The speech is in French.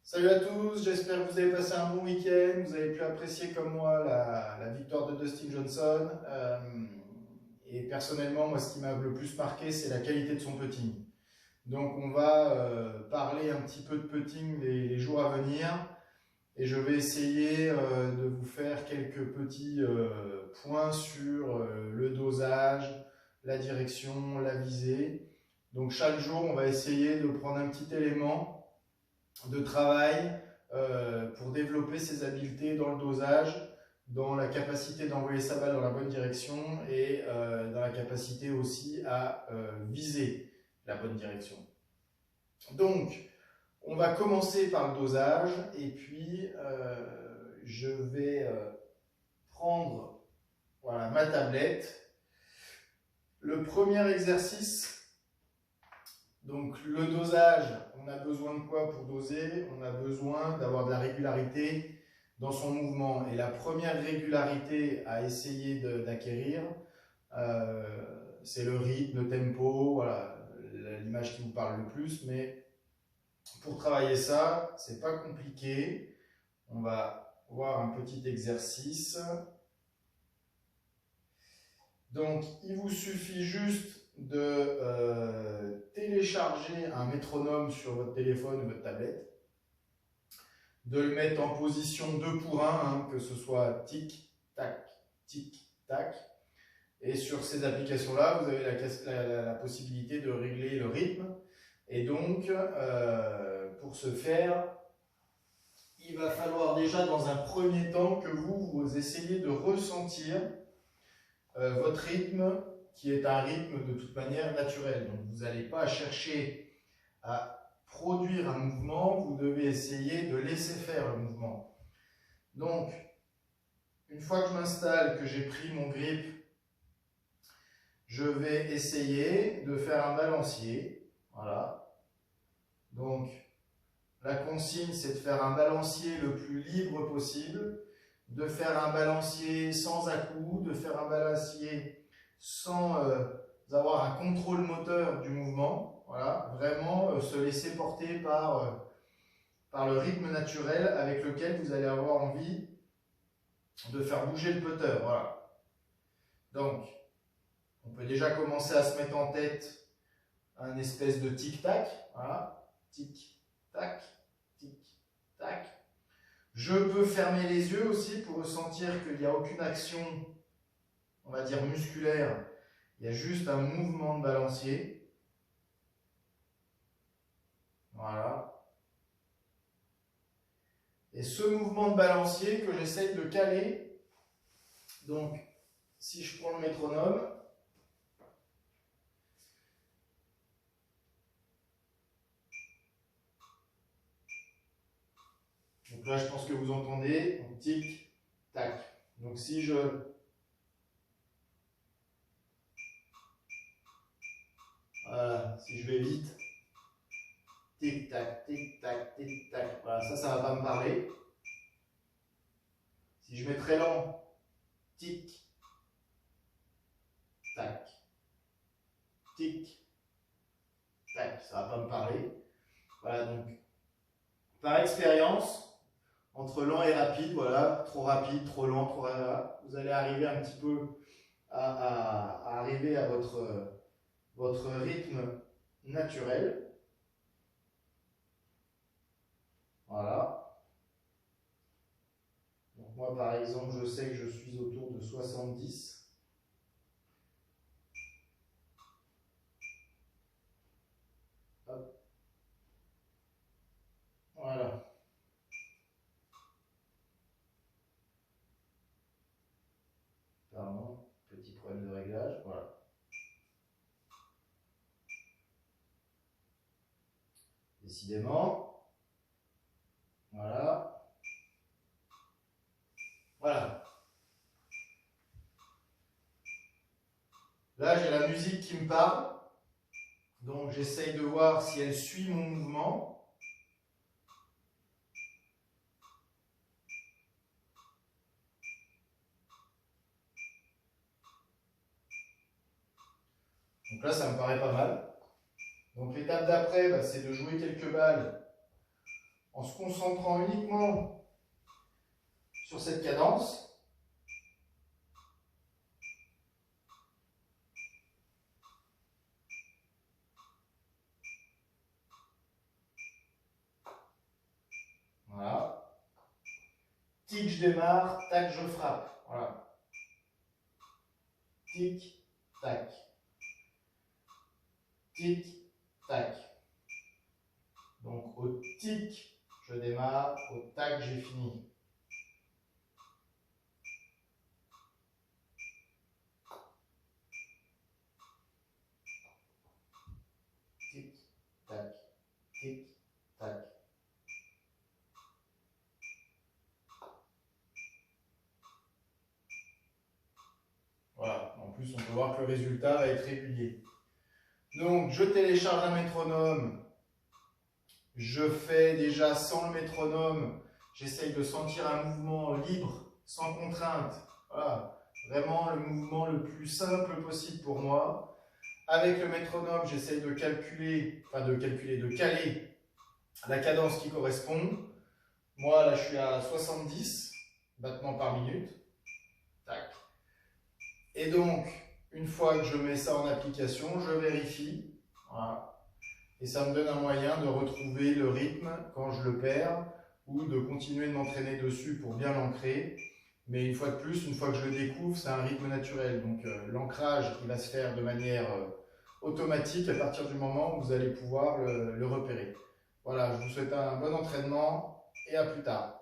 Salut à tous, j'espère que vous avez passé un bon week-end, vous avez pu apprécier comme moi la victoire de Dustin Johnson. Et personnellement, moi ce qui m'a le plus marqué, c'est la qualité de son putting. Donc on va parler un petit peu de putting les jours à venir. Et je vais essayer de vous faire quelques petits points sur le dosage, la direction, la visée. Donc chaque jour, on va essayer de prendre un petit élément de travail pour développer ses habiletés dans le dosage, dans la capacité d'envoyer sa balle dans la bonne direction et dans la capacité aussi à viser la bonne direction. Donc, on va commencer par le dosage et puis je vais prendre voilà, ma tablette. Le premier exercice, donc le dosage, on a besoin de quoi pour doser? On a besoin d'avoir de la régularité dans son mouvement. Et la première régularité à essayer d'acquérir, c'est le rythme, le tempo, voilà, l'image qui vous parle le plus. Mais pour travailler ça, c'est pas compliqué. On va voir un petit exercice. Donc, il vous suffit juste de télécharger un métronome sur votre téléphone ou votre tablette, de le mettre en position 2 pour 1, hein, que ce soit tic, tac, et sur ces applications-là, vous avez la possibilité de régler le rythme. Et donc, pour ce faire, il va falloir déjà dans un premier temps que vous essayiez de ressentir votre rythme, qui est un rythme de toute manière naturel. Donc vous n'allez pas chercher à produire un mouvement, vous devez essayer de laisser faire le mouvement. Donc, une fois que je m'installe, que j'ai pris mon grip, je vais essayer de faire un balancier. Voilà. Donc, la consigne, c'est de faire un balancier le plus libre possible, de faire un balancier sans à-coups, de faire un balancier sans avoir un contrôle moteur du mouvement. Voilà, vraiment se laisser porter par le rythme naturel avec lequel vous allez avoir envie de faire bouger le putter. Voilà. Donc, on peut déjà commencer à se mettre en tête un espèce de tic-tac. Voilà, tic-tac, tic-tac. Je peux fermer les yeux aussi pour ressentir qu'il n'y a aucune action, on va dire musculaire. Il y a juste un mouvement de balancier. Voilà. Et ce mouvement de balancier que j'essaye de caler, donc si je prends le métronome, donc là je pense que vous entendez, donc tic, tac. Donc si je voilà, si je vais vite, tic tac, tic tac, tic tac. Voilà, ça va pas me parler. Si je mets très lent, tic, tac, tic, tac, ça va pas me parler. Voilà, donc par expérience, entre lent et rapide, voilà, trop rapide, trop lent, trop rapide, vous allez arriver un petit peu à arriver à votre rythme naturel. Voilà. Donc moi par exemple, je sais que je suis autour de 70. Hop. Voilà. Pardon, petit problème de réglage, voilà. Décidément. Voilà. Voilà. Là, j'ai la musique qui me parle. Donc, j'essaye de voir si elle suit mon mouvement. Donc là, ça me paraît pas mal. Donc, l'étape d'après, c'est de jouer quelques balles en se concentrant uniquement sur cette cadence. Voilà. Tic, je démarre, tac, je frappe. Voilà. Tic, tac. Tic, tac. Donc au tic, je démarre, au tac, j'ai fini. Tic, tac, tic, tac. Voilà, en plus on peut voir que le résultat va être régulier. Donc je télécharge un métronome, je fais déjà sans le métronome, j'essaye de sentir un mouvement libre, sans contrainte. Voilà, vraiment le mouvement le plus simple possible pour moi. Avec le métronome, j'essaye de calculer, de caler la cadence qui correspond. Moi là je suis à 70 battements par minute. Tac. Et donc, une fois que je mets ça en application, je vérifie. Voilà. Et ça me donne un moyen de retrouver le rythme quand je le perds ou de continuer de m'entraîner dessus pour bien l'ancrer. Mais une fois de plus, une fois que je le découvre, c'est un rythme naturel. Donc l'ancrage, il va se faire de manière automatique à partir du moment où vous allez pouvoir le repérer. Voilà, je vous souhaite un bon entraînement et à plus tard.